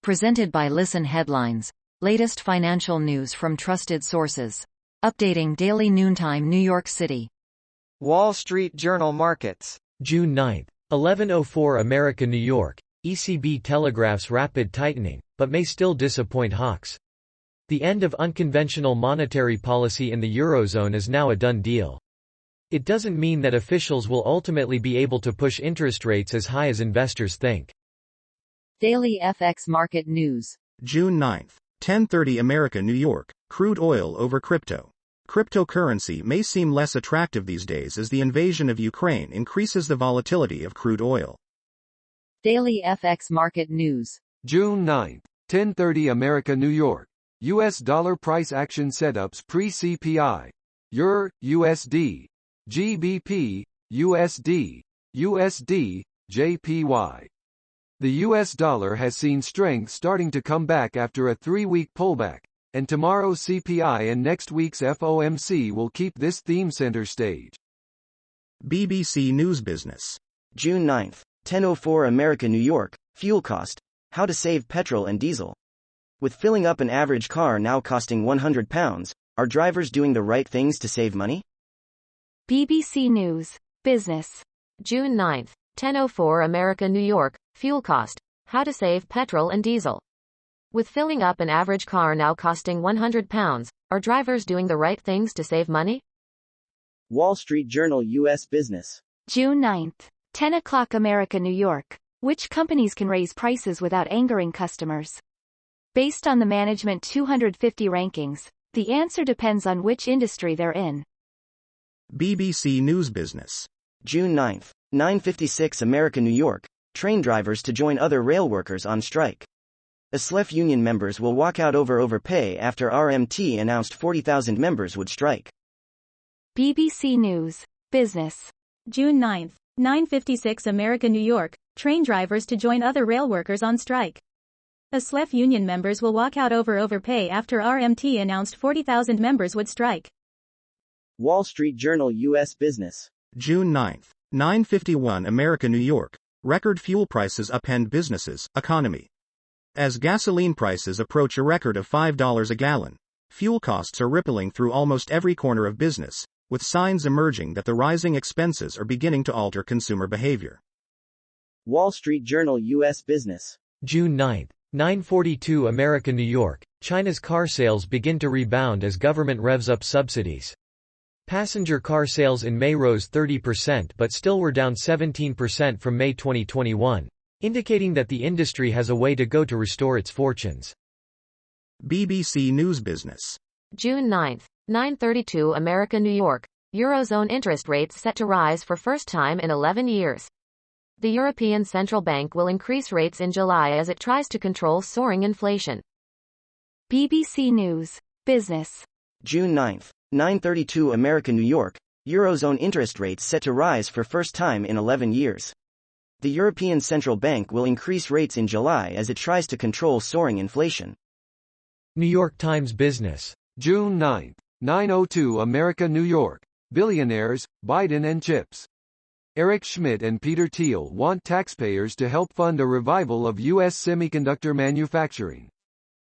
Presented by Listen Headlines. Latest financial news from trusted sources. Updating daily noontime New York City. Wall Street Journal Markets. June 9, 11:04 America New York. ECB telegraphs rapid tightening, but may still disappoint hawks. The end of unconventional monetary policy in the Eurozone is now a done deal. It doesn't mean that officials will ultimately be able to push interest rates as high as investors think. Daily FX Market News. June 9, 10:30 America New York. Crude oil over crypto. Cryptocurrency may seem less attractive these days as the invasion of Ukraine increases the volatility of crude oil. Daily FX Market News. June 9, 10:30 America New York. US dollar price action setups pre-CPI. EUR, USD. GBP, USD. USD, JPY. The US dollar has seen strength starting to come back after a 3-week pullback, and tomorrow's CPI and next week's FOMC will keep this theme center stage. BBC News Business. June 9, 10:04 America New York. Fuel cost. How to save petrol and diesel. With filling up an average car now costing £100, are drivers doing the right things to save money? BBC News Business. June 9, 10:04 America New York. Fuel cost. How to save petrol and diesel. With filling up an average car now costing £100, are drivers doing the right things to save money? Wall Street Journal US Business. June 9, 10 o'clock America New York. Which companies can raise prices without angering customers? Based on the Management 250 rankings, the answer depends on which industry they're in. BBC News Business. June 9, 9:56 America New York. Train drivers to join other rail workers on strike. ASLEF union members will walk out over overpay after RMT announced 40,000 members would strike. BBC News Business. June 9, 9:56 America New York. Train drivers to join other rail workers on strike. ASLEF union members will walk out over overpay after RMT announced 40,000 members would strike. Wall Street Journal US Business. June 9, 9:51 America New York. Record fuel prices upend businesses, economy. As gasoline prices approach a record of $5 a gallon, fuel costs are rippling through almost every corner of business, with signs emerging that the rising expenses are beginning to alter consumer behavior. Wall Street Journal US Business. June 9, 9:42 America New York. China's car sales begin to rebound as government revs up subsidies. Passenger car sales in May rose 30% but still were down 17% from May 2021, indicating that the industry has a way to go to restore its fortunes. BBC News Business. June 9, 9:32 America New York. Eurozone interest rates set to rise for first time in 11 years. The European Central Bank will increase rates in July as it tries to control soaring inflation. BBC News Business. June 9, 9:32 America New York. Eurozone interest rates set to rise for first time in 11 years. The European Central Bank will increase rates in July as it tries to control soaring inflation. New York Times Business. June 9, 9:02 America New York. Billionaires, Biden and chips. Eric Schmidt and Peter Thiel want taxpayers to help fund a revival of U.S. semiconductor manufacturing.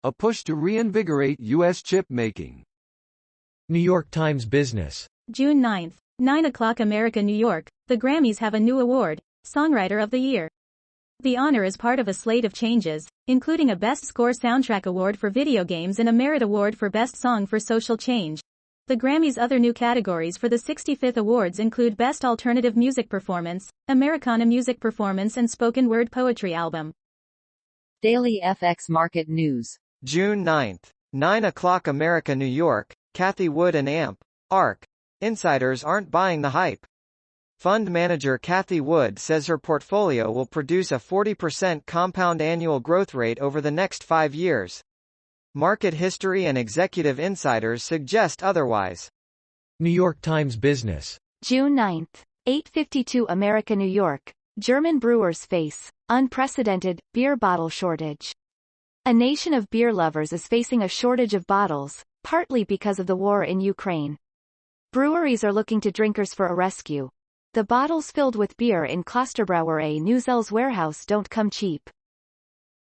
A push to reinvigorate U.S. chip making. New York Times Business. June 9, 9 o'clock America New York. The Grammys have a new award, Songwriter of the Year. The honor is part of a slate of changes, including a Best Score Soundtrack Award for video games and a Merit Award for Best Song for Social Change. The Grammys' other new categories for the 65th awards include Best Alternative Music Performance, Americana Music Performance and Spoken Word Poetry Album. Daily FX Market News. June 9, 9 o'clock America New York. Cathie Wood and ARK. Insiders aren't buying the hype. Fund manager Cathie Wood says her portfolio will produce a 40% compound annual growth rate over the next 5 years. Market history and executive insiders suggest otherwise. New York Times Business. June 9, 8:52 America New York. German brewers face unprecedented beer bottle shortage. A nation of beer lovers is facing a shortage of bottles, partly because of the war in Ukraine. Breweries are looking to drinkers for a rescue. The bottles filled with beer in Klosterbräuerei Neusel's warehouse don't come cheap.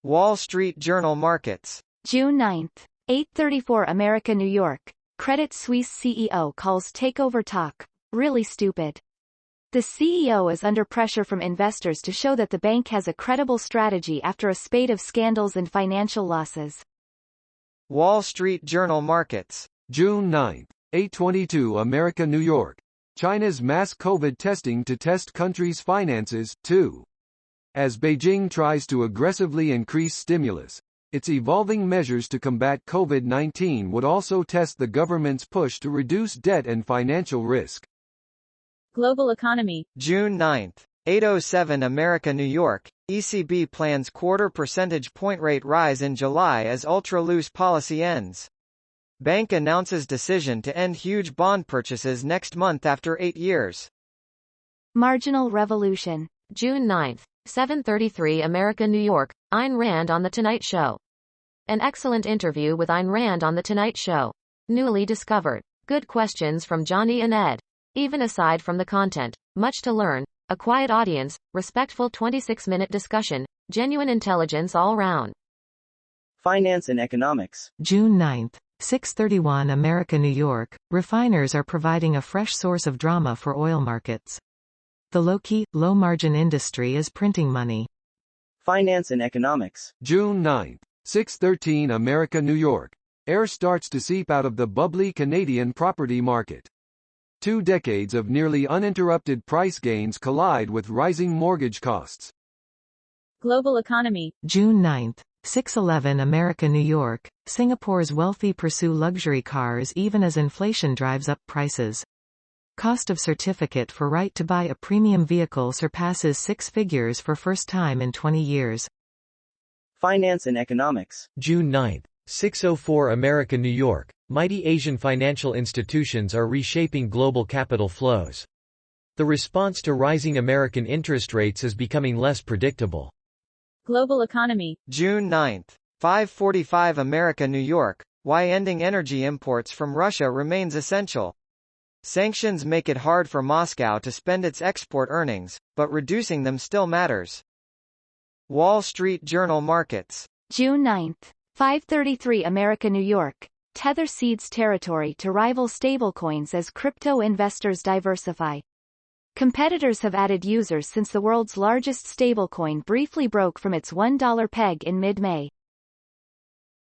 Wall Street Journal Markets. June 9. 8:34 America New York. Credit Suisse CEO calls takeover talk really stupid. The CEO is under pressure from investors to show that the bank has a credible strategy after a spate of scandals and financial losses. Wall Street Journal Markets. June 9, 8:22 America New York. China's mass COVID testing to test country's finances, too. As Beijing tries to aggressively increase stimulus, its evolving measures to combat COVID-19 would also test the government's push to reduce debt and financial risk. Global economy. June 9, 8:07 America New York. ECB plans quarter percentage point rate rise in July as ultra-loose policy ends. Bank announces decision to end huge bond purchases next month after 8 years. Marginal revolution. June 9, 7:33 America New York. Ayn Rand on The Tonight Show. An excellent interview with Ayn Rand on The Tonight Show. Newly discovered. Good questions from Johnny and Ed. Even aside from the content, much to learn, a quiet audience, respectful 26-minute discussion, genuine intelligence all round. Finance and economics. June 9, 6:31 America New York. Refiners are providing a fresh source of drama for oil markets. The low-key, low-margin industry is printing money. Finance and economics. June 9, 6:13 America New York. Air starts to seep out of the bubbly Canadian property market. 2 decades of nearly uninterrupted price gains collide with rising mortgage costs. Global economy. June 9, 6:11 America New York. Singapore's wealthy pursue luxury cars even as inflation drives up prices. Cost of certificate for right to buy a premium vehicle surpasses 6 figures for first time in 20 years. Finance and economics. June 9, 6:04 America New York. Mighty Asian financial institutions are reshaping global capital flows. The response to rising American interest rates is becoming less predictable. Global economy. June 9, 5:45 America New York. Why ending energy imports from Russia remains essential. Sanctions make it hard for Moscow to spend its export earnings, but reducing them still matters. Wall Street Journal Markets. June 9, 5:33 America New York. Tether cedes territory to rival stablecoins as crypto investors diversify. Competitors have added users since the world's largest stablecoin briefly broke from its $1 peg in mid-May.